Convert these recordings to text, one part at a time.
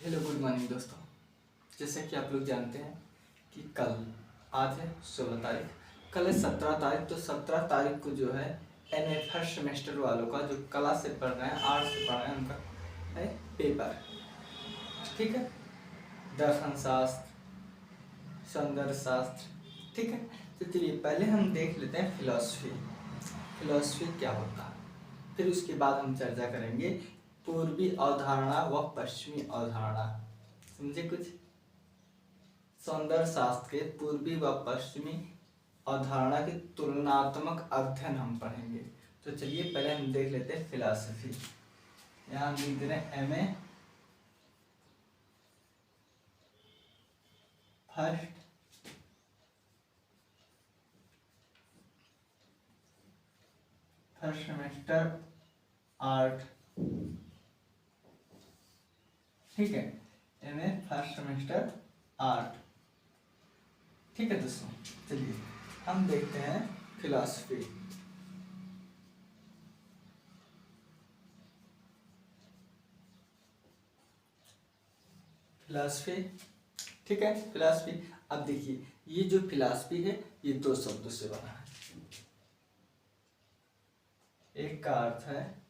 Hello good morning दोस्तों। जैसे कि आप लोग जानते हैं कि कल आज है 16 तारीख, कल है 17 तारीख। तो 17 तारीख को जो है MA फर्स्ट सेमेस्टर वालों का जो कला से पढ़ रहे हैं, आर्ट से पढ़ रहे हैं, उनका है पेपर। ठीक है, दर्शन शास्त्र, सौंदर्य शास्त्र। ठीक है, तो चलिए पहले हम देख लेते हैं फिलॉसफी क्या होता है। फिर उसके बाद हम चर्चा करेंगे पूर्वी अवधारणा व पश्चिमी अवधारणा। समझे कुछ? सौंदर्य शास्त्र के पूर्वी व पश्चिमी अवधारणा की तुलनात्मक अध्ययन हम पढ़ेंगे। तो चलिए पहले हम देख लेते हैं फिलॉसफी। यहाँ हम लिख दे रहे हैं MA फर्स्ट सेमेस्टर आर्ट। ठीक है, MA फर्स्ट सेमेस्टर आर्ट। ठीक है दोस्तों, चलिए हम देखते हैं फिलॉसफी। ठीक है, फिलॉसफी। अब देखिए ये जो फिलॉसफी है ये दो शब्दों से बना है। एक का अर्थ है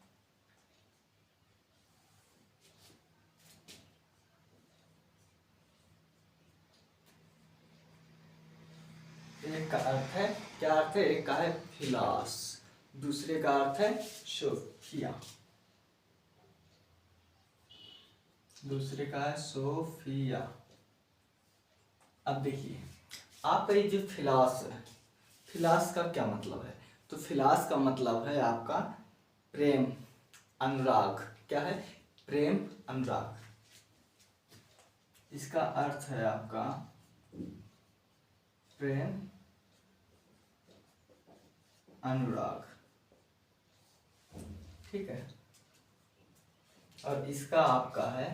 क्या अर्थ है? एक का है फिलास, दूसरे का अर्थ है सोफिया। दूसरे का है सोफिया। अब देखिए आपका ये जो फिलास का क्या मतलब है? तो फिलास का मतलब है आपका प्रेम, अनुराग। क्या है? प्रेम, अनुराग। इसका अर्थ है आपका प्रेम, अनुराग। ठीक है, और इसका आपका है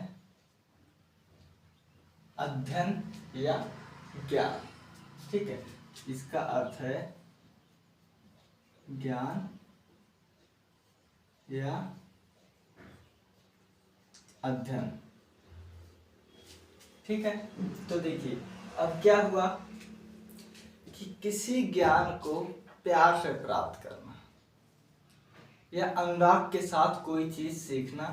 अध्ययन या ज्ञान। ठीक है, इसका अर्थ है ज्ञान या अध्ययन। ठीक है, तो देखिए अब क्या हुआ कि किसी ज्ञान को प्यार से प्राप्त करना या अनुराग के साथ कोई चीज सीखना,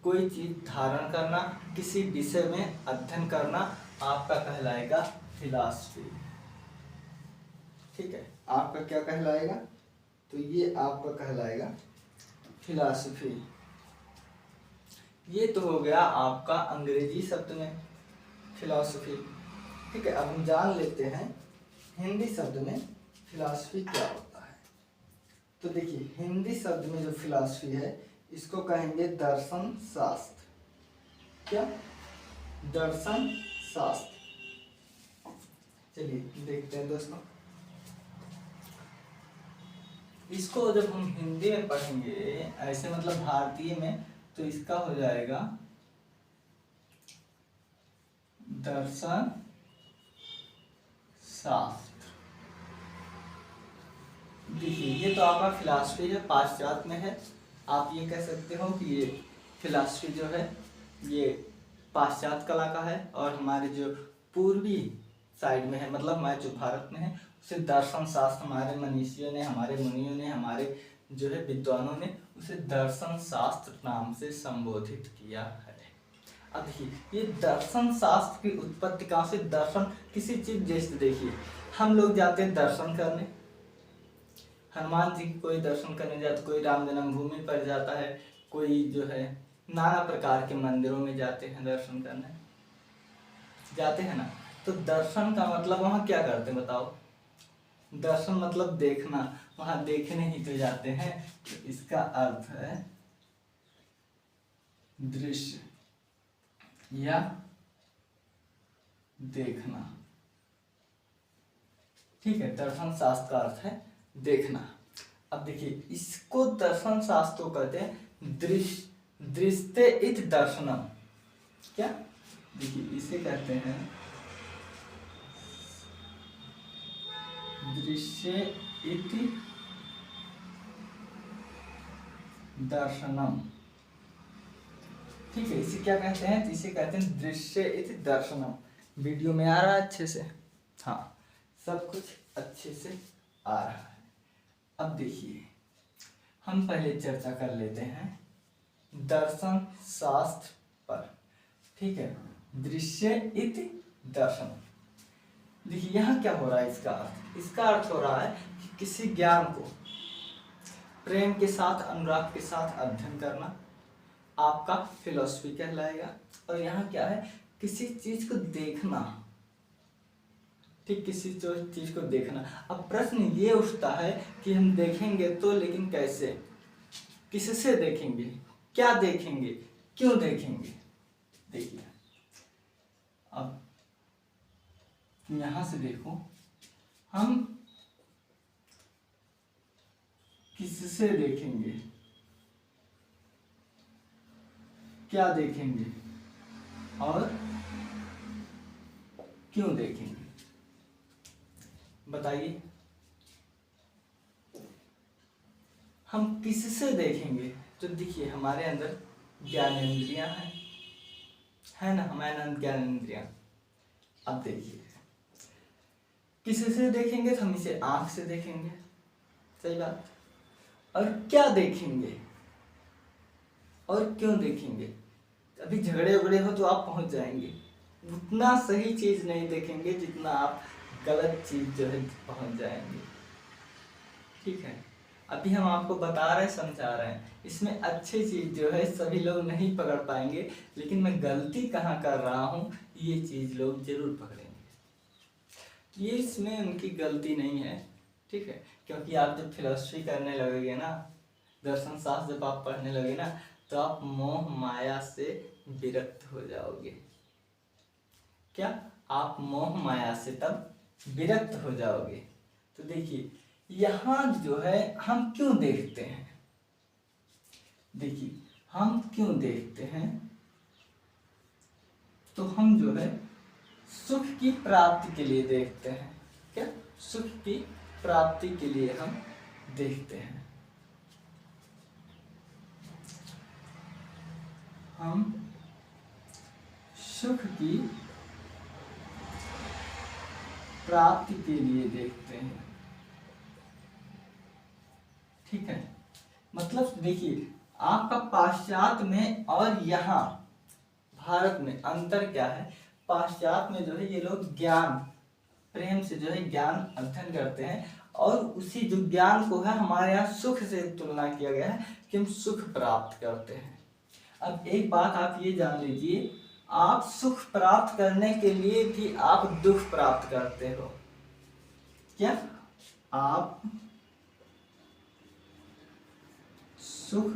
कोई चीज धारण करना, किसी विषय में अध्ययन करना आपका कहलाएगा फिलॉसफी। ठीक है, आपका क्या कहलाएगा? तो ये आपका कहलाएगा फिलॉसफी। ये तो हो गया आपका अंग्रेजी शब्द में फिलॉसफी। ठीक है, अब हम जान लेते हैं हिंदी शब्द में फिलॉसफी क्या होता है। तो देखिए हिंदी शब्द में जो फिलॉसफी है इसको कहेंगे दर्शन शास्त्र। क्या? दर्शन शास्त्र। चलिए देखते हैं दोस्तों, इसको जब हम हिंदी में पढ़ेंगे ऐसे मतलब भारतीय में, तो इसका हो जाएगा दर्शन शास्त्र। देखिए ये तो आपका फिलॉसफी है, पाश्चात्य में है। आप ये कह सकते हो कि ये फिलॉसफी जो है ये पाश्चात्य कला का है, और हमारे जो पूर्वी साइड में है, मतलब हमारे जो भारत में है, उसे दर्शन शास्त्र हमारे मनीषियों ने, हमारे मुनियों ने, हमारे जो है विद्वानों ने उसे दर्शन शास्त्र नाम से संबोधित किया है। अब देखिए ये दर्शन शास्त्र की उत्पत्ति कहाँ से? दर्शन किसी चीज, जैसे देखिए हम लोग जाते हैं दर्शन करने, हनुमान जी की कोई दर्शन करने जाता, कोई राम जन्मभूमि पर जाता है, कोई जो है नाना प्रकार के मंदिरों में जाते हैं दर्शन करने, जाते हैं ना। तो दर्शन का मतलब वहाँ क्या करते हैं बताओ? दर्शन मतलब देखना, वहाँ देखने ही तो जाते हैं। तो इसका अर्थ है दृश्य या देखना। ठीक है, दर्शन शास्त्र का अर्थ है देखना। अब देखिए इसको दर्शन शास्त्र कहते हैं दृश्य इति दर्शनम। क्या? देखिए इसे कहते हैं दृश्य इति दर्शनम। ठीक है, इसे क्या कहते हैं? इसे कहते हैं दृश्य इति दर्शनम। वीडियो में आ रहा है अच्छे से? हाँ, सब कुछ अच्छे से आ रहा है। अब देखिए, हम पहले चर्चा कर लेते हैं दर्शन शास्त्र पर। ठीक है, दृश्य इति दर्शन। देखिए यहाँ क्या हो रहा है, इसका अर्थ हो रहा है कि किसी ज्ञान को प्रेम के साथ, अनुराग के साथ अध्ययन करना आपका फिलॉसफी कहलाएगा। और यहाँ क्या है, किसी चीज को देखना। ठीक, किसी चीज को देखना। अब प्रश्न ये उठता है कि हम देखेंगे तो, लेकिन कैसे, किससे देखेंगे, क्या देखेंगे, क्यों देखेंगे? देखिए अब यहां से देखो, हम किससे देखेंगे, क्या देखेंगे और क्यों देखेंगे? बताइए, हम किससे देखेंगे? तो देखिए हमारे अंदर ज्ञानेंद्रियां हैं, है ना, हमारे अंदर ज्ञानेंद्रियां। अब देखिए किससे देखेंगे, तो हम इसे आंख से देखेंगे, सही बात। और क्या देखेंगे और क्यों देखेंगे? अभी झगड़े उगड़े हो तो आप पहुंच जाएंगे, उतना सही चीज नहीं देखेंगे जितना आप गलत चीज जो है पहुंच जाएंगे। ठीक है, अभी हम आपको बता रहे हैं, समझा रहे हैं, इसमें अच्छी चीज जो है सभी लोग नहीं पकड़ पाएंगे, लेकिन मैं गलती कहाँ कर रहा हूँ ये चीज लोग जरूर पकड़ेंगे। ये इसमें उनकी गलती नहीं है, ठीक है, क्योंकि आप जब फिलॉसफी करने लगोगे ना, दर्शन शास्त्र जब आप पढ़ने लगे ना, तो आप मोह माया से विरक्त हो जाओगे। क्या? आप मोह माया से तब विरक्त हो जाओगे। तो देखिए यहाँ जो है हम क्यों देखते हैं, देखिए हम क्यों देखते हैं, तो हम जो है सुख की प्राप्ति के लिए देखते हैं। क्या? सुख की प्राप्ति के लिए हम देखते हैं। हम सुख की प्राप्ति के लिए देखते हैं। ठीक है, मतलब देखिए आपका पाश्चात्य में और यहाँ भारत में अंतर क्या है? पाश्चात्य में जो है ये लोग ज्ञान, प्रेम से जो है ज्ञान अध्ययन करते हैं, और उसी जो ज्ञान को है हमारे यहाँ सुख से तुलना किया गया है कि हम सुख प्राप्त करते हैं। अब एक बात आप ये जान लीजिए, आप सुख प्राप्त करने के लिए भी आप दुख प्राप्त करते हो। क्या? आप सुख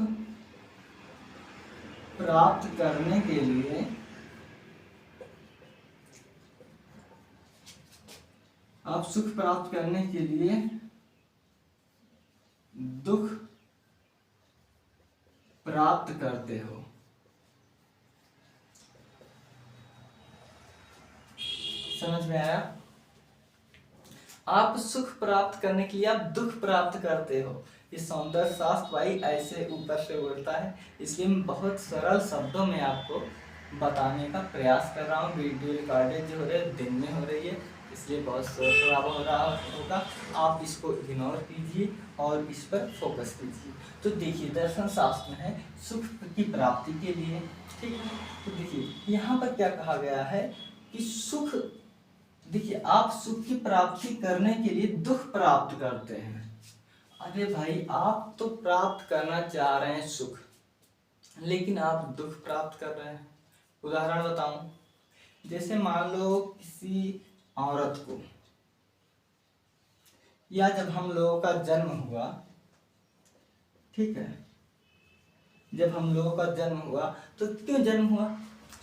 प्राप्त करने के लिए दुख प्राप्त करते हो। समझ में आया? आप सुख प्राप्त करने के लिए आप दुख प्राप्त करते हो। ये सौंदर्य शास्त्र भाई ऐसे ऊपर से उड़ता है, इसलिए मैं बहुत सरल शब्दों में आपको बताने का प्रयास कर रहा हूँ। वीडियो रिकॉर्डेड जो हो रही है दिन में हो रही है, इसलिए बहुत शोर शराबा हो रहा होगा, आप इसको इग्नोर कीजिए और इस पर फोकस कीजिए। तो देखिए दर्शन शास्त्र में है सुख की प्राप्ति के लिए। ठीक है, तो देखिए यहाँ पर क्या कहा गया है कि सुख, देखिए आप सुख की प्राप्ति करने के लिए दुख प्राप्त करते हैं। अरे भाई आप तो प्राप्त करना चाह रहे हैं सुख, लेकिन आप दुख प्राप्त कर रहे हैं। उदाहरण बताऊं, जैसे मान लो किसी औरत को, या जब हम लोगों का जन्म हुआ, ठीक है, जब हम लोगों का जन्म हुआ तो क्यों जन्म हुआ?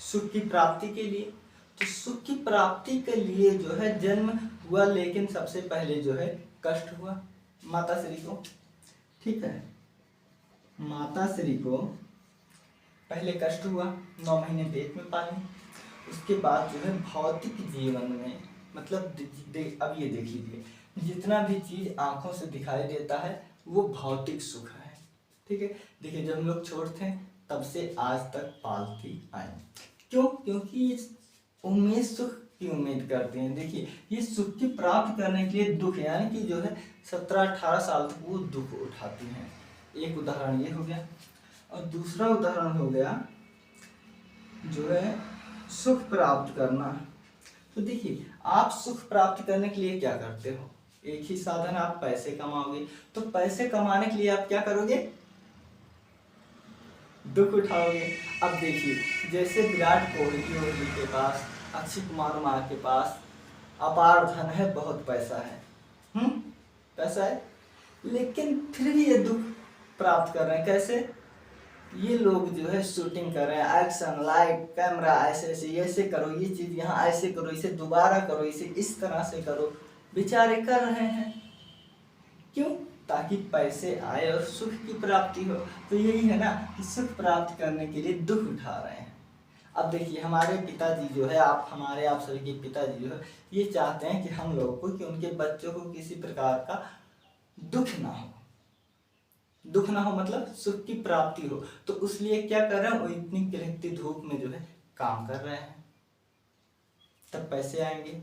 सुख की प्राप्ति के लिए। तो सुख की प्राप्ति के लिए जो है जन्म हुआ, लेकिन सबसे पहले जो है कष्ट हुआ माता श्री को। ठीक है, माता श्री को पहले कष्ट हुआ, 9 महीने पेट में पाली, उसके बाद जो है भौतिक जीवन में, मतलब अब ये देख लीजिए, जितना भी चीज आंखों से दिखाई देता है वो भौतिक सुख है। ठीक है, देखिए जब हम लोग छोटे थे तब से आज तक पालती आई। क्यों? क्योंकि उम्मीद सुख की उम्मीद करते हैं। देखिए, ये सुख की प्राप्त करने के लिए दुख, यानी कि जो है 17-18 साल तक वो दुख उठाती हैं। एक उदाहरण ये हो गया। और दूसरा उदाहरण हो गया जो है सुख प्राप्त करना। तो देखिए, आप सुख प्राप्त करने के लिए क्या करते हो? एक ही साधन, आप पैसे कमाओगे। तो पैसे कमाने के लिए आप क्या करोगे? दुख उठाओगे। अब देखिए, जैसे विराट कोहली के पास, अक्षय कुमार के पास अपार धन है, बहुत पैसा है, पैसा है, लेकिन फिर भी ये दुख प्राप्त कर रहे हैं। कैसे? ये लोग जो है शूटिंग कर रहे हैं, एक्शन, लाइट, कैमरा, ऐसे करो, ये चीज यहाँ ऐसे करो, इसे दोबारा करो, इसे इस तरह से करो, बेचारे कर रहे हैं। क्यों? ताकि पैसे आए और सुख की प्राप्ति हो। तो यही है ना कि सुख प्राप्त करने के लिए दुख उठा रहे हैं। अब देखिए, हमारे पिताजी जो है, आप सभी के पिताजी जो है, ये चाहते हैं कि हम लोगों को, कि उनके बच्चों को किसी प्रकार का दुख ना हो। दुख ना हो मतलब सुख की प्राप्ति हो। तो उसलिए क्या कर रहे हैं? वो इतनी कड़कती धूप में जो है काम कर रहे हैं, तब पैसे आएंगे।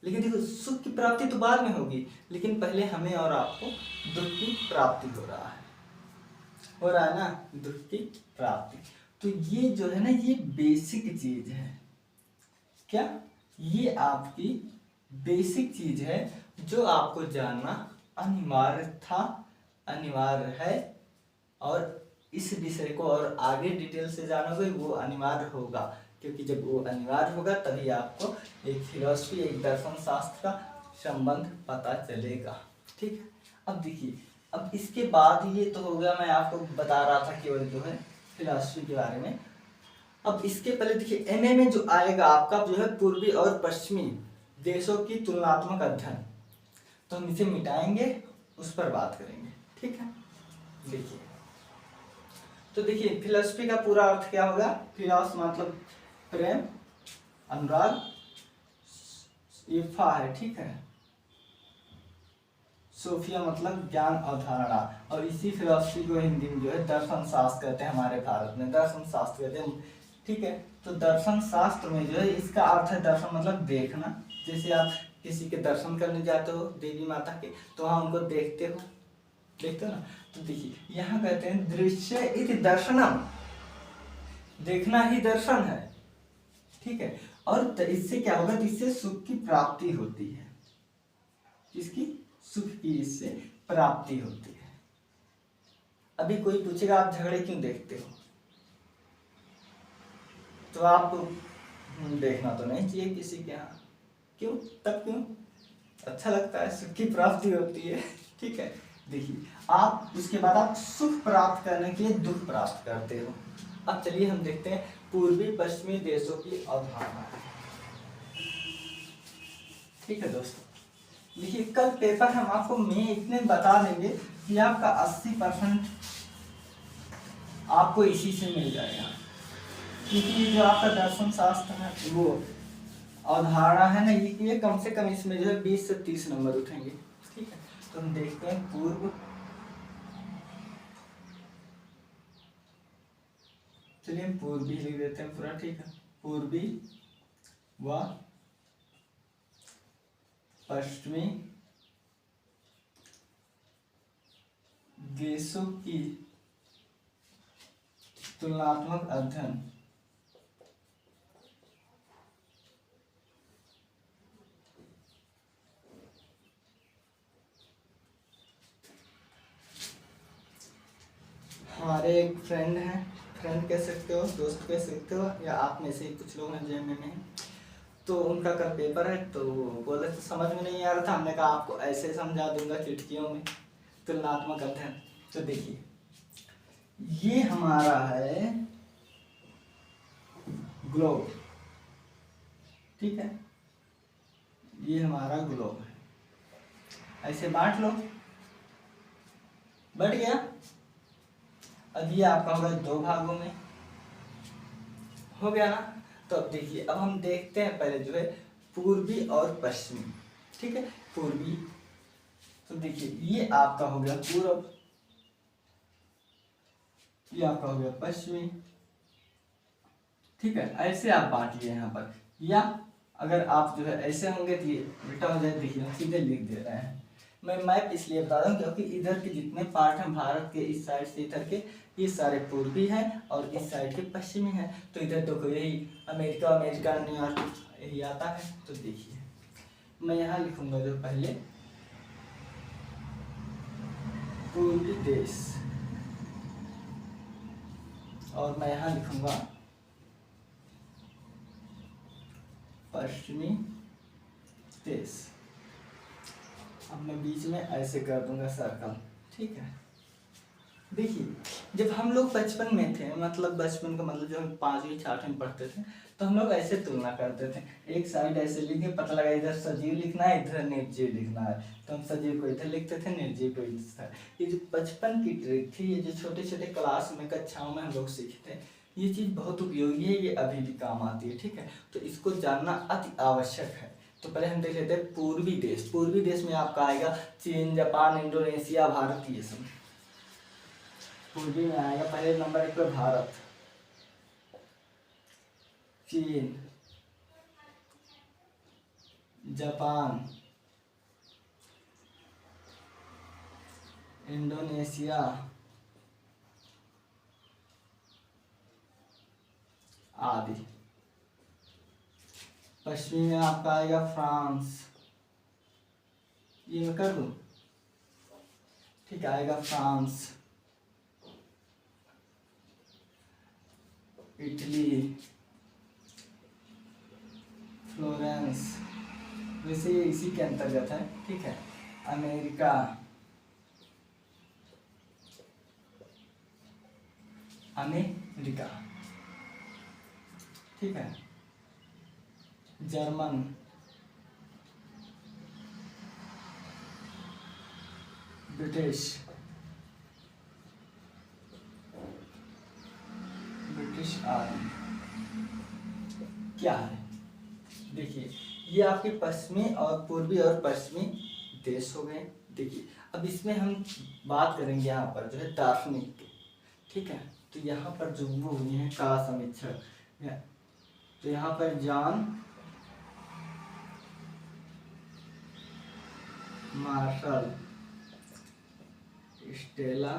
लेकिन देखो, सुख की प्राप्ति तो बाद में होगी, लेकिन पहले हमें और आपको दुख की प्राप्ति हो रहा है ना, दुख की प्राप्ति। तो ये जो है ना, ये बेसिक चीज है। क्या? ये आपकी बेसिक चीज है जो आपको जानना अनिवार्य है। और इस विषय को और आगे डिटेल से जानोगे वो अनिवार्य होगा, क्योंकि जब वो अनिवार्य होगा तभी आपको एक फिलॉसफी, एक दर्शन शास्त्र का संबंध पता चलेगा। ठीक है। अब देखिए, अब इसके बाद ये तो हो गया, मैं आपको बता रहा था केवल जो है फिलॉसफी के बारे में। अब इसके पहले देखिए, एमए में जो आएगा आपका जो है पूर्वी और पश्चिमी देशों की तुलनात्मक अध्ययन, तो हम इसे मिटाएंगे, उस पर बात करेंगे। ठीक है। देखिए, तो देखिए, फिलॉसफी का पूरा अर्थ क्या होगा? फिलॉस मतलब प्रेम, अनुराग, इफा है, ठीक है। सोफिया मतलब ज्ञान, अवधारणा। और इसी फिलॉसफी को हिंदी में जो है दर्शन शास्त्र कहते हैं, हमारे भारत में दर्शन शास्त्र कहते हैं। ठीक है। तो दर्शन शास्त्र में जो है, इसका अर्थ है दर्शन मतलब देखना। जैसे आप किसी के दर्शन करने जाते हो, देवी माता के, तो वहां उनको देखते हो ना। तो देखिए, यहाँ कहते हैं दृश्य इति दर्शनम, देखना ही दर्शन है। ठीक है। और इससे क्या होगा? इससे सुख की प्राप्ति होती है। किसकी? सुख की इससे प्राप्ति होती है। अभी कोई पूछेगा आप झगड़े क्यों देखते हो, तो आप देखना तो नहीं चाहिए किसी के यहाँ। क्यों? तब क्यों? अच्छा लगता है, सुख की प्राप्ति होती है। ठीक है। देखिए, आप उसके बाद आप सुख प्राप्त करने के लिए दुख प्राप्त करते हो। अब चलिए हम देखते हैं पूर्वी पश्चिमी देशों की अवधारणा। ठीक है दोस्तों, देखिए, कल पेपर हम आपको में इतने बता देंगे कि आपका 80% आपको इसी से मिल जाएगा। क्योंकि जो आपका दर्शन शास्त्र है, वो अवधारणा है ना, ये कम से कम इसमें जो है 20 से 30 नंबर उठेंगे। ठीक है। तो हम देखते हैं पूर्व, चलिए हम पूर्वी लिख देते हैं पूरा। ठीक है। पूर्वी व पश्चिमी देशों की तुलनात्मक अध्ययन। हमारे एक फ्रेंड हैं, फ्रेंड कह सकते हो, दोस्त कह सकते हो, या आप में से कुछ लोग हैं जो में, तो उनका कल पेपर है, तो बोले तो समझ में नहीं आ रहा था। हमने कहा आपको ऐसे समझा दूंगा चुटकियों में, तुलनात्मक अध्ययन। तो देखिए, ये हमारा है ग्लोब, ठीक है, ये हमारा ग्लोब है। ऐसे बांट लो, बढ़ गया। अब ये आपका होगा 2 भागों में, हो गया ना। तो अब देखिए, अब हम देखते हैं पहले जो है पूर्वी और पश्चिमी। ठीक है। पूर्वी, तो देखिए ये आपका हो गया पूर्व, ये आपका हो गया पश्चिमी। ठीक है, ऐसे आप बांटिए यहाँ पर, या अगर आप जो है ऐसे होंगे तो ये उल्टा हो जाए। देखिए हम सीधे लिख दे रहे हैं। मैं मैप इसलिए बता रहा हूँ क्योंकि इधर के जितने पार्ट हैं भारत के, इस साइड से इधर के, ये सारे पूर्वी हैं और इस साइड के पश्चिमी हैं। तो इधर देखो यही अमेरिका, न्यूयॉर्क यही आता है। तो देखिए मैं यहाँ लिखूंगा जो पहले पूर्वी देश, और मैं यहाँ लिखूंगा पश्चिमी देश। अब मैं बीच में ऐसे कर दूंगा सर्कल। ठीक है, देखिए जब हम लोग बचपन में थे, मतलब बचपन का मतलब जब हम 5वीं 6वीं में पढ़ते थे, तो हम लोग ऐसे तुलना करते थे। एक साइड ऐसे लिख के पता लगा इधर सजीव लिखना है, इधर निर्जीव लिखना है, तो हम सजीव को इधर लिखते थे, निर्जीव को इधर। ये जो बचपन की ट्रिक थी, ये जो छोटे छोटे क्लास में, कक्षाओं में हम लोग सीखते हैं, ये चीज़ बहुत उपयोगी है, ये अभी भी काम आती है। ठीक है, तो इसको जानना अति आवश्यक है। तो पहले हम देख लेते हैं पूर्वी देश। पूर्वी देश में आपका आएगा चीन, जापान, इंडोनेशिया, भारत, ये सब पूर्वी में आएगा। पहले नंबर 1 पर भारत, चीन, जापान, इंडोनेशिया, आदि। पश्चिमी में आपका आएगा फ्रांस, ये मैं कर दूं? ठीक है, आएगा फ्रांस, इटली, फ्लोरेंस, वैसे ये इसी के अंतर्गत है। ठीक है, अमेरिका, ठीक है, जर्मन, ब्रिटिश आर्मी। क्या है, देखिए ये आपके पश्चिमी और पूर्वी और पश्चिमी देश हो गए। देखिए अब इसमें हम बात करेंगे यहाँ पर जो है दार्शनिक की। ठीक है, तो यहाँ पर जो वो हुई है काला समीक्षक, तो यहाँ पर John Marshall, Stella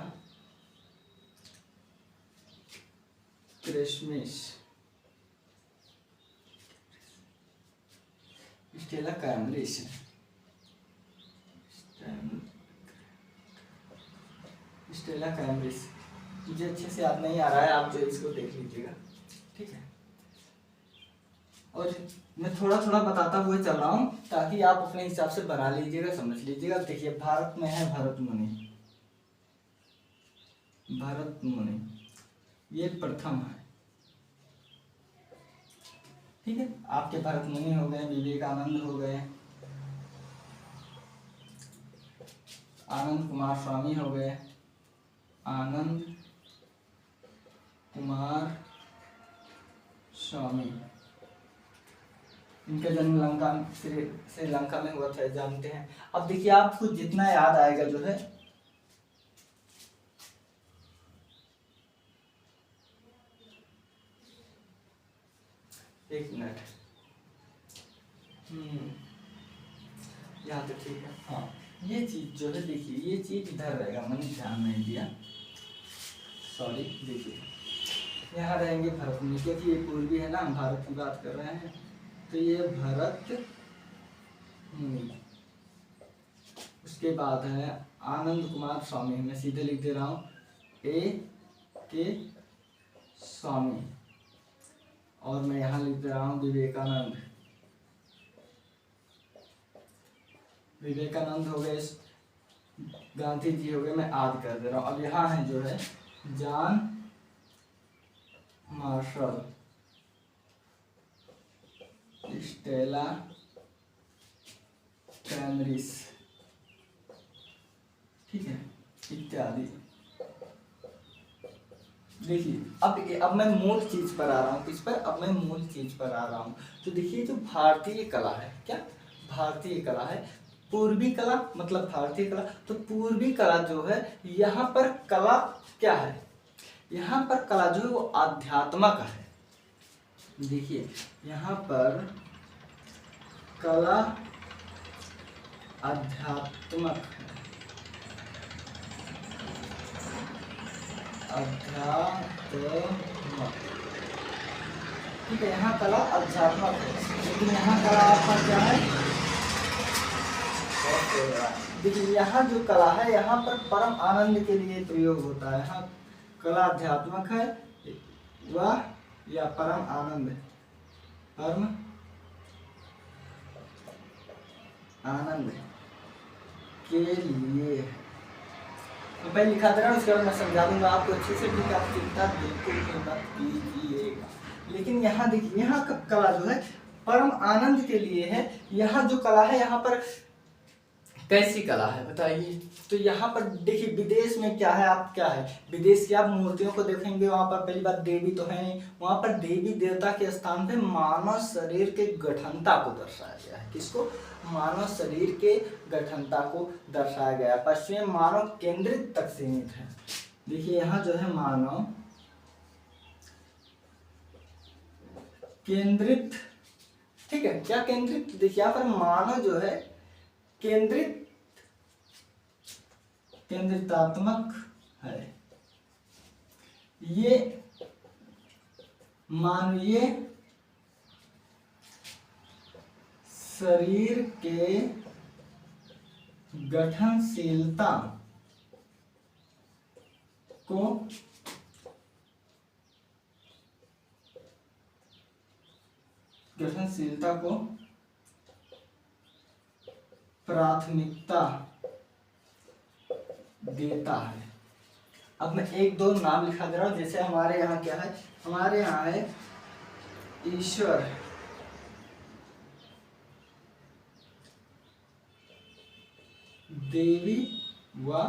Christmas, Stella Cambridge, Stella Cambridge. मुझे अच्छे से याद नहीं आ रहा है, आप जो इसको देख लीजिएगा। ठीक है, और मैं थोड़ा थोड़ा बताता हुआ चल रहा हूँ ताकि आप अपने हिसाब से बना लीजिएगा, समझ लीजिएगा। देखिए भारत में है भरत मुनि, ये प्रथम है। ठीक है, आपके भरत मुनि हो गए, विवेकानंद हो गए, आनंद कुमार स्वामी हो गए, आनंद कुमार स्वामी। इनका जन्म श्रीलंका में हुआ था, जानते हैं। अब देखिए आपको जितना याद आएगा जो है, एक मिनट, यहाँ तो ठीक है। हाँ, ये चीज जो है, देखिए ये चीज इधर रहेगा, मैंने ध्यान नहीं दिया, सॉरी। देखिए यहाँ रहेंगे भरत मुनि, क्योंकि ये पूर्वी है ना, हम भारत की बात कर रहे हैं, तो ये भरत मुनि। उसके बाद है आनंद कुमार स्वामी, मैं सीधे लिख दे रहा हूँ A.K. स्वामी, और मैं यहाँ लिख रहा हूँ विवेकानंद हो गए, गांधी जी हो गए, मैं आद कर दे रहा हूँ। अब यहाँ है जो है जॉन मार्शल, स्टेला कैम्ब्रिज, ठीक है, इत्यादि। देखिए अब मैं मूल चीज पर आ रहा हूँ। किस पर? अब मैं मूल चीज पर आ रहा हूँ। तो देखिए जो भारतीय कला है, क्या भारतीय कला है, पूर्वी कला मतलब भारतीय कला। तो पूर्वी कला जो है, यहाँ पर कला क्या है, यहाँ पर कला जो है वो आध्यात्मक है। देखिए यहाँ पर कला आध्यात्मक है, अध्यात्मक, ठीक है। यहाँ कला अध्यात्मक है, लेकिन यहाँ कला आपका क्या है, देखिए यहाँ जो कला है यहाँ पर परम आनंद के लिए प्रयोग होता है। यहाँ कला अध्यात्मक है वह या परम आनंद, परम आनंद के लिए, मैं पहले लिखा दे रहा हूँ, उसके बाद मैं समझा दूंगा आपको अच्छे से, ठीक है। आप चिंता बिल्कुल भी मत कीजिएगा। लेकिन यहाँ देखिए यहाँ का कला जो है परम आनंद के लिए है। यहाँ जो कला है यहाँ पर कैसी कला है बताइए। तो यहाँ पर देखिए विदेश में क्या है, आप क्या है, विदेश की आप मूर्तियों को देखेंगे, वहाँ पर पहली बात देवी तो है नहीं, वहाँ पर देवी देवता के स्थान पे मानव शरीर के गठनता को दर्शाया गया है। किसको, मानव शरीर के गठनता को दर्शाया गया है। पश्चिम मानव केंद्रित तक सीमित है। देखिए यहाँ जो है मानव केंद्रित, ठीक है, क्या केंद्रित, देखिए यहाँ पर मानव जो है केंद्रितात्मक है। ये मानवीय शरीर के गठनशीलता को प्राथमिकता देता है। अब मैं एक दो नाम लिखा दे रहा हूं, जैसे हमारे यहाँ क्या है, हमारे यहाँ है ईश्वर, देवी व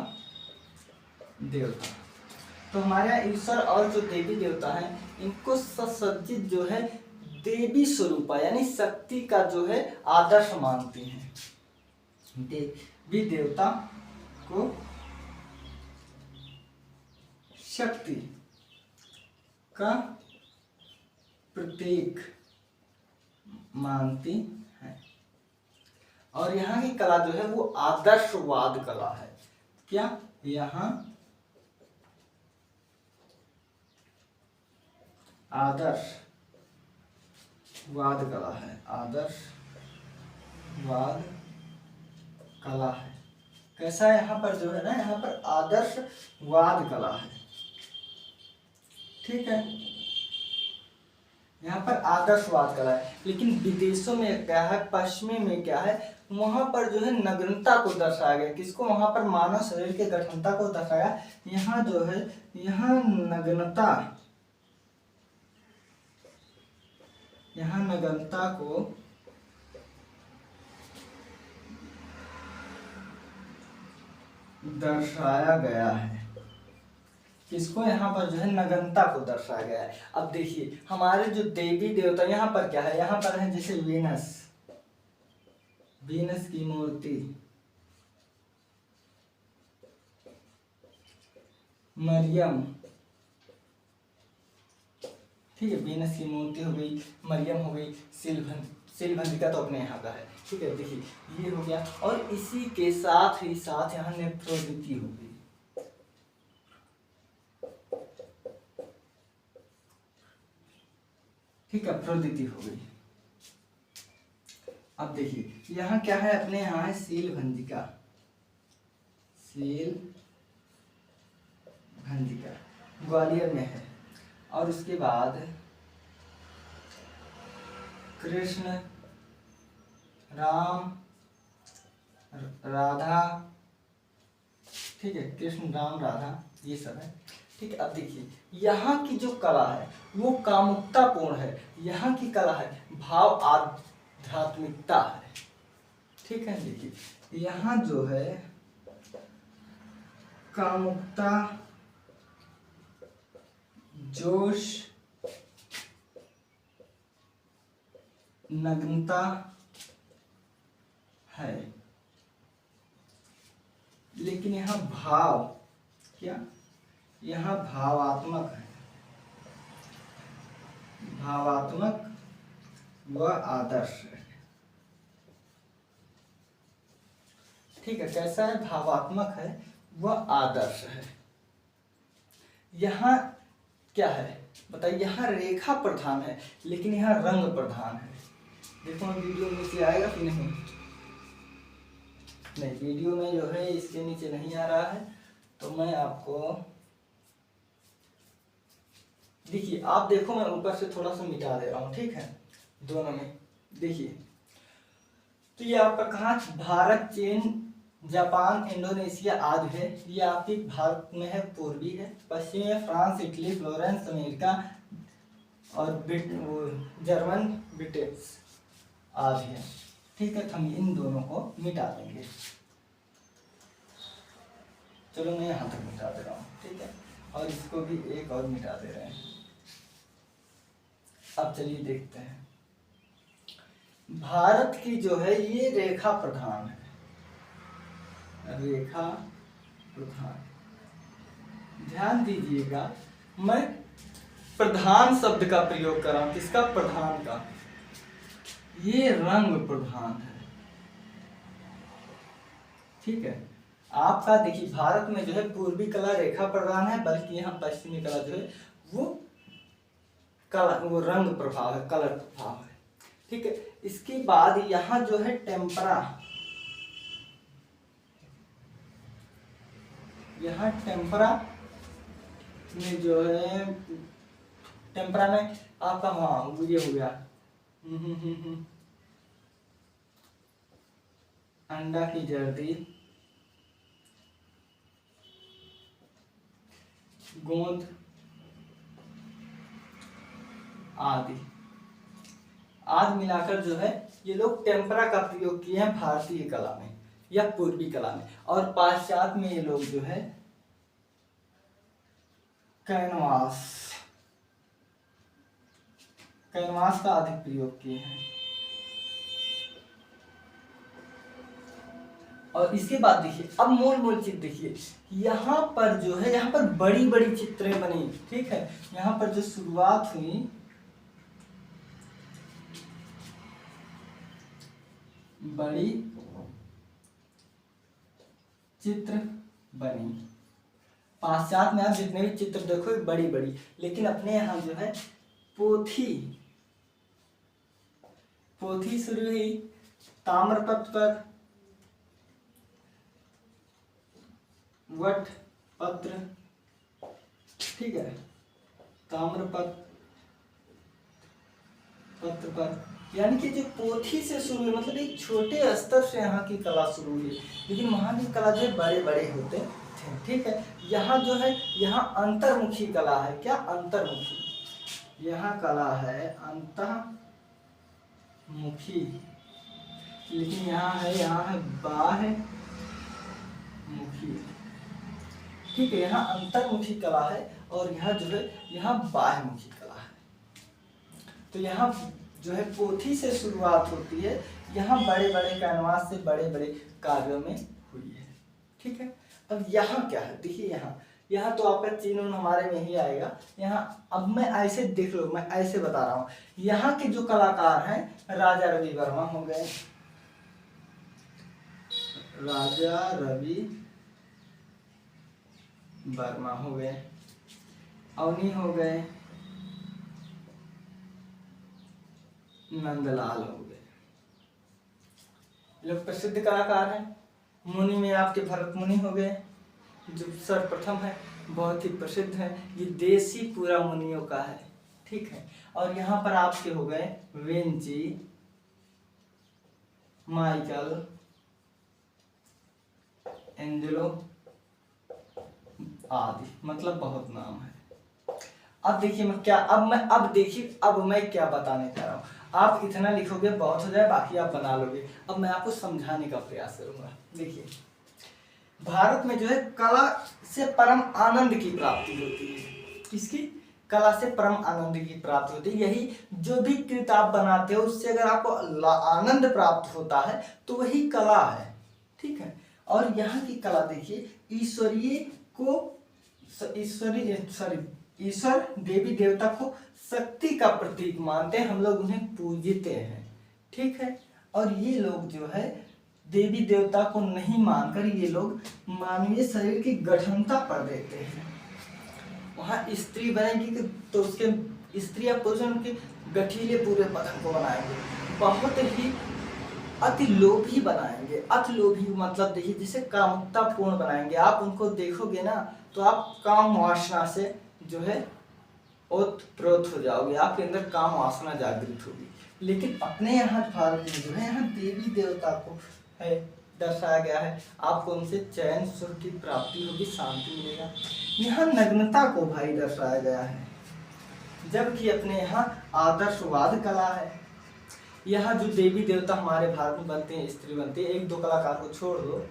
देवता। तो हमारे यहाँ ईश्वर और जो देवी देवता है इनको सुसज्जित जो है देवी स्वरूपा यानी शक्ति का जो है आदर्श मानती हैं। देवी देवता को शक्ति का प्रतीक मानती है। और यहाँ की कला जो है वो आदर्शवाद कला है। क्या, यहाँ आदर्शवाद कला है, आदर्शवाद कला है। कैसा है यहाँ पर जो है ना, यहाँ पर आदर्शवाद कला है, ठीक है। यहाँ पर आदर्शवाद कला है। लेकिन विदेशों में क्या है, पश्चिमी में क्या है, वहां पर जो है नग्नता को दर्शाया गया। किसको, वहां पर मानव शरीर के गठनता को दर्शाया। यहाँ जो है, यहाँ नग्नता को दर्शाया गया है। किसको, यहाँ पर जो है नग्नता को दर्शाया गया है। अब देखिए हमारे जो देवी देवता यहाँ पर क्या है, यहाँ पर है जैसे वीनस की मूर्ति, मरियम, ठीक है, वीनस की मूर्ति हो गई, मरियम हो गई, सिलभंदिका तो अपने यहाँ का है, ठीक है। देखिए ये हो गया, और इसी के साथ ही साथ यहाँ नेफ्रोदिति हो गई, ठीक है, अफ्रोदिति हो गई। अब देखिए यहाँ क्या है, अपने यहाँ है सीलभंदिका, ग्वालियर में है। और उसके बाद कृष्ण, राम, राधा, ठीक है, कृष्ण, राम, राधा, ये सब है, ठीक है। अब देखिए यहाँ की जो कला है वो कामुकतापूर्ण है। यहाँ की कला है भाव आध्यात्मिकता है, ठीक है। देखिए यहाँ जो है कामुकता, जोश, नग्नता है, लेकिन यहाँ भाव, क्या, यहाँ भावात्मक है, भावात्मक व आदर्श है। ठीक है, कैसा है? भावात्मक है व आदर्श है। यहाँ क्या है बताइए? यहाँ रेखा प्रधान है लेकिन यहाँ रंग प्रधान है। देखो वीडियो नीचे आएगा कि नहीं? नहीं, वीडियो में जो है इसके नीचे नहीं आ रहा है, तो मैं आपको देखिए, आप देखो मैं ऊपर से थोड़ा सा मिटा दे रहा हूँ, ठीक है? दोनों में देखिए, तो ये आपका कहाँ? भारत, चीन, जापान, इंडोनेशिया आदि है। ये आपकी भारत में है, पूर्वी है। पश्चिम में फ्रांस, इटली, फ्लोरेंस, अमेरिका और जर्मन, ब्रिटेन आदि है। ठीक है, तो हम इन दोनों को मिटा देंगे। चलो मैं यहाँ तक मिटा दे रहा हूँ, ठीक है? और इसको भी एक और मिटा दे रहे हैं। अब चलिए देखते हैं। भारत की जो है ये रेखा प्रधान है, रेखा प्रधान। ध्यान दीजिएगा, मैं प्रधान शब्द का प्रयोग कर रहा हूं। किसका? प्रधान का। ये रंग प्रधान है, ठीक है? आपका देखिए, भारत में जो है पूर्वी कला रेखा प्रधान है, बल्कि यहाँ पश्चिमी कला जो है वो कला, वो रंग प्रभाव है, कलर प्रभाव है। ठीक है, इसके बाद यहाँ जो है टेम्परा, यहाँ टेम्परा में जो है, टेम्परा में आपका हाँ ये हो गया अंडा की जर्दी, गोंद आदि मिलाकर जो है ये लोग टेम्परा का प्रयोग किए हैं भारतीय कला में या पूर्वी कला में। और पाश्चात्य में ये लोग जो है कैनवास का अधिक प्रयोग किए हैं। और इसके बाद देखिए, अब मूल चित्र देखिए, यहाँ पर जो है, यहाँ पर बड़ी बड़ी चित्रें बनी। ठीक है, यहाँ पर जो शुरुआत हुई, बड़ी चित्र बनी। पाश्चात्य में आप जितने भी चित्र देखो बड़ी बड़ी, लेकिन अपने यहाँ जो है पोथी शुरू हुई ताम्रपत्र पर, वट पत्र, ठीक है, ताम्रपत्र पर, यानी कि जो पोथी से शुरू हुई, मतलब एक छोटे स्तर से यहाँ की कला शुरू हुई, लेकिन वहाँ की कला जो है बड़े बड़े होते थे। ठीक है, यहाँ जो है, यहाँ अंतर्मुखी कला है। क्या? अंतर्मुखी। यहाँ कला है अंतर्मुखी, लेकिन यहाँ है बाह्यमुखी। ठीक है, यहाँ अंतर्मुखी कला है और यहाँ जो है, यहाँ बाह्यमुखी कला है। तो यहाँ जो है पोथी से शुरुआत होती है, यहाँ बड़े बड़े कैनवास से बड़े बड़े कार्यों में हुई है। ठीक है, अब यहाँ क्या है? देखिए, यहाँ तो आपका चीन हमारे में ही आएगा। यहाँ अब मैं ऐसे देख लो, मैं ऐसे बता रहा हूँ। यहाँ के जो कलाकार हैं, राजा रवि वर्मा हो गए, राजा रवि वर्मा हो गए, अवनी हो गए, नंदलाल हो गए। लोग प्रसिद्ध कलाकार हैं। मुनि में आपके भरत मुनि हो गए, जो सर्वप्रथम है, बहुत ही प्रसिद्ध है। ये देसी पूरा मुनियों का है। ठीक है, और यहाँ पर आपके हो गए विंची, माइकल एंजेलो आदि, मतलब बहुत नाम है। अब देखिए मैं क्या, अब मैं क्या बताने जा रहा हूँ। आप इतना लिखोगे बहुत हो जाए, बाकी आप बना लोगे। अब मैं आपको समझाने का प्रयास करूंगा। देखिए, भारत में जो है कला से परम आनंद की प्राप्ति होती है। किसकी? कला से परम आनंद की प्राप्ति होती है। यही जो भी कृति आप बनाते हो, उससे अगर आपको आनंद प्राप्त होता है तो वही कला है। ठीक है, और यहाँ की कला देखिए, ईश्वरीय को ईश्वर देवी देवता को शक्ति का प्रतीक मानते हैं, हम लोग उन्हें पूजते हैं, ठीक है। और ये लोग जो है देवी देवता को नहीं मानकर ये लोग मानवीय शरीर की गठनता पर देते हैं। वहाँ स्त्री बनेगी तो उसके स्त्री या पुरुष उनके गठीले पूरे बदन को बनाएंगे, बहुत ही अति लोभी बनाएंगे। अति लोभी मतलब देखिए जिसे कामुकता पूर्ण बनाएंगे। आप उनको देखोगे ना तो आप काम वासना से जो है ओतप्रोत हो जाओगे, आपके अंदर काम वासना जागृत होगी। लेकिन अपने यहाँ भारत में जो है यहाँ देवी देवता को है दर्शाया गया है, आपको उनसे चैन सुख की प्राप्ति होगी, शांति मिलेगा। यहाँ नग्नता को भाई दर्शाया गया है, जबकि अपने यहाँ आदर्शवाद कला है। यहाँ जो देवी देवता हमारे भारत में बनते हैं, स्त्री बनती है, एक दो कलाकार को छोड़ दो,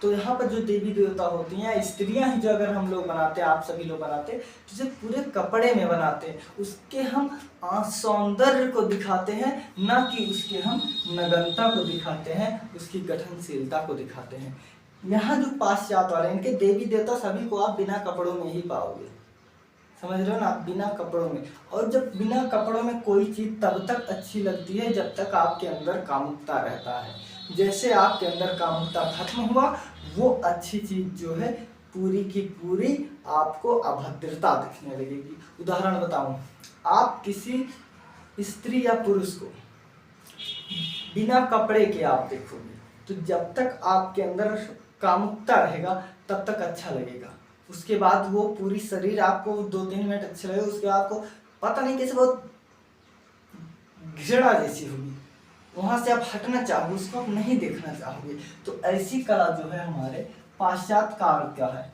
तो यहाँ पर जो देवी देवता होती हैं स्त्रियाँ ही जो अगर हम लोग बनाते हैं, आप सभी लोग बनाते हैं, तो उसे पूरे कपड़े में बनाते हैं, उसके हम सौंदर्य को दिखाते हैं, ना कि उसके हम नग्नता को दिखाते हैं, उसकी गठनशीलता को दिखाते हैं। यहाँ जो पाश्चात्य वाले इनके देवी देवता सभी को आप बिना कपड़ों में ही पाओगे, समझ रहे हो ना, बिना कपड़ों में। और जब बिना कपड़ों में कोई चीज़ तब तक अच्छी लगती है जब तक आपके अंदर कामुकता रहता है। जैसे आपके अंदर कामुकता खत्म हुआ, वो अच्छी चीज़ जो है पूरी की पूरी आपको अभद्रता दिखने लगेगी। उदाहरण बताऊं, आप किसी स्त्री या पुरुष को बिना कपड़े के आप देखोगे तो जब तक आपके अंदर कामुकता रहेगा तब तक अच्छा लगेगा। उसके बाद वो पूरी शरीर आपको 2-3 मिनट अच्छे लगेगा, उसके बाद आपको पता नहीं कैसे बहुत घृणा जैसी होगी, वहाँ से आप हटना चाहोगे, उसको आप नहीं देखना चाहोगे। तो ऐसी कला जो है हमारे पाश्चात्य काल का है,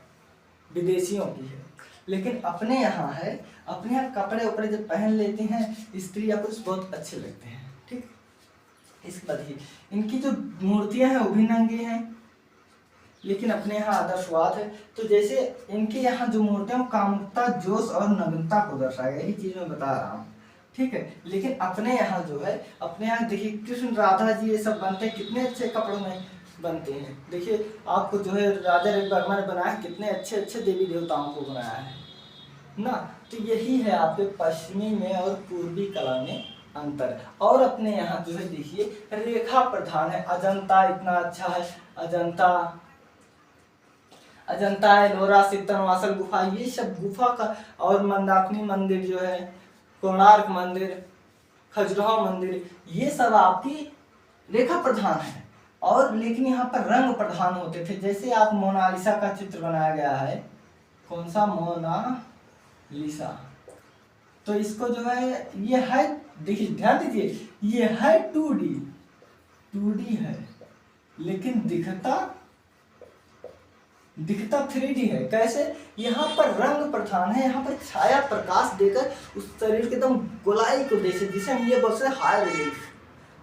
विदेशियों की है। लेकिन अपने यहाँ है, अपने यहाँ कपड़े उपड़े जब पहन लेते हैं स्त्री या पुरुष बहुत अच्छे लगते हैं, ठीक। इसके बाद ही इनकी जो मूर्तियाँ हैं वो भी नंगी हैं, लेकिन अपने यहाँ आदर्शवाद है। तो जैसे इनके यहाँ जो मूर्तियाँ कामुकता, जोश और नग्नता को दर्शाएगा, यही चीज़ मैं बता रहा हूँ, ठीक है। लेकिन अपने यहाँ जो है, अपने यहाँ देखिए कृष्ण राधा जी ये सब बनते हैं, कितने अच्छे कपड़ों में बनते हैं। देखिए आपको जो है राजा रवि वर्मा ने बनाया, कितने अच्छे अच्छे देवी देवताओं को बनाया है ना। तो यही है आपके पश्चिमी में और पूर्वी कला में अंतर। और अपने यहाँ जो है देखिए रेखा प्रधान है। अजंता इतना अच्छा है, अजंता एलोरा, सित्तनवासल गुफा, ये सब गुफा का, और मंदाकिनी मंदिर जो है, कोणार्क मंदिर, खजुराहो मंदिर, ये सब आपकी रेखा प्रधान है। और लेकिन यहाँ पर रंग प्रधान होते थे। जैसे आप मोनालिसा का चित्र बनाया गया है, कौन सा, मोनालिसा, तो इसको जो है ये है, देखिए ध्यान दीजिए, ये है 2D है, लेकिन दिखता 3D है। कैसे, यहाँ पर रंग प्रधान है, यहाँ पर छाया प्रकाश देकर उस शरीर के एकदम गोलाई को जैसे, जिसे हम ये बोलते हैं हाई रिलीफ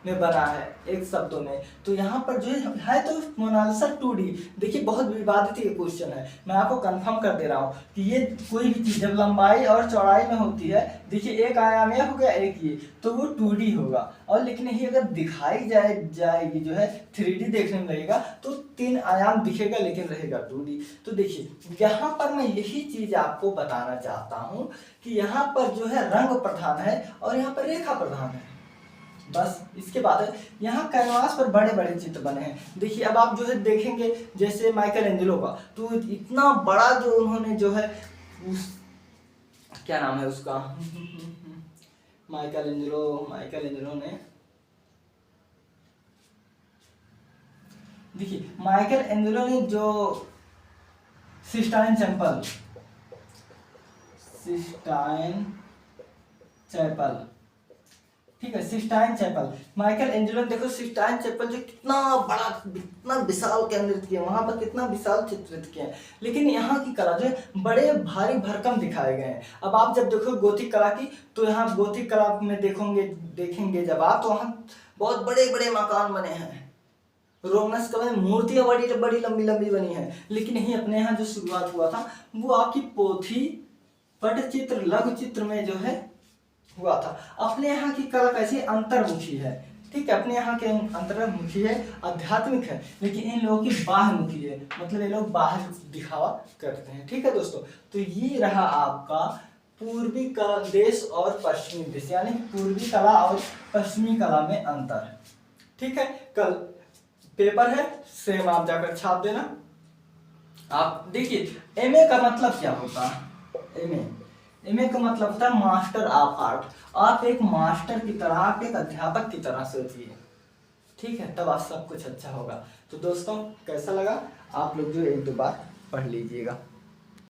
में बना है एक शब्दों में। तो यहाँ पर जो है तो मोनालिसा 2D। देखिए बहुत विवादित ये क्वेश्चन है, मैं आपको कंफर्म कर दे रहा हूँ कि ये कोई भी चीज़ जब लंबाई और चौड़ाई में होती है, देखिए एक आयाम हो गया, एक ये, तो वो 2D होगा। और लेकिन यही अगर दिखाई जाएगी जो है 3D देखने में लगेगा, तो 3 आयाम दिखेगा लेकिन रहेगा 2D। तो देखिए यहाँ पर मैं यही चीज़ आपको बताना चाहता हूँ कि यहाँ पर जो है रंग प्रधान है और यहाँ पर रेखा प्रधान है, बस। इसके बाद यहाँ कैनवास पर बड़े बड़े चित्र बने हैं। देखिए अब आप जो है देखेंगे जैसे माइकल एंजेलो का, तो इतना बड़ा जो उन्होंने जो है उस, क्या नाम है उसका, माइकल एंजेलो ने, देखिए माइकल एंजेलो ने जो सिस्टाइन चैपल, ठीक है, सिस्टाइन चैपल, माइकल एंजेलो देखो सिस्टाइन चैपल जो कितना बड़ा, कितना विशाल केंद्रित किया, वहां पर कितना विशाल चित्रित किया है। लेकिन यहाँ की कला जो है बड़े भारी भरकम दिखाए गए हैं। अब आप जब देखो गोथिक कला की, तो यहाँ गोथिक कला में देखेंगे जब आप, तो वहाँ बहुत बड़े बड़े मकान बने हैं, रोमनस का में मूर्तियाँ बड़ी बड़ी लंबी लंबी बनी है। लेकिन यही अपने यहाँ जो शुरुआत हुआ था वो आपकी पोथी, पटचित्र, लघु चित्र में जो है हुआ था। अपने यहाँ की कला कैसी अंतर्मुखी है, ठीक है। अपने यहाँ के अंतर्मुखी है, आध्यात्मिक है, लेकिन इन लोगों की बाह्यमुखी है, मतलब ये लोग बाहर दिखावा करते हैं। ठीक है दोस्तों, तो ये रहा आपका पूर्वी कला देश और पश्चिमी देश, यानी पूर्वी कला और पश्चिमी कला में अंतर। ठीक है, कल पेपर है, सेम आप जाकर छाप देना। आप देखिए एमए का मतलब क्या होता है। एमए का मतलब होता है मास्टर ऑफ आर्ट। आप एक मास्टर की तरह, आप एक अध्यापक की तरह सोचिए। ठीक है, तब आप सब कुछ अच्छा होगा। तो दोस्तों कैसा लगा, आप लोग जो एक दो बार पढ़ लीजिएगा।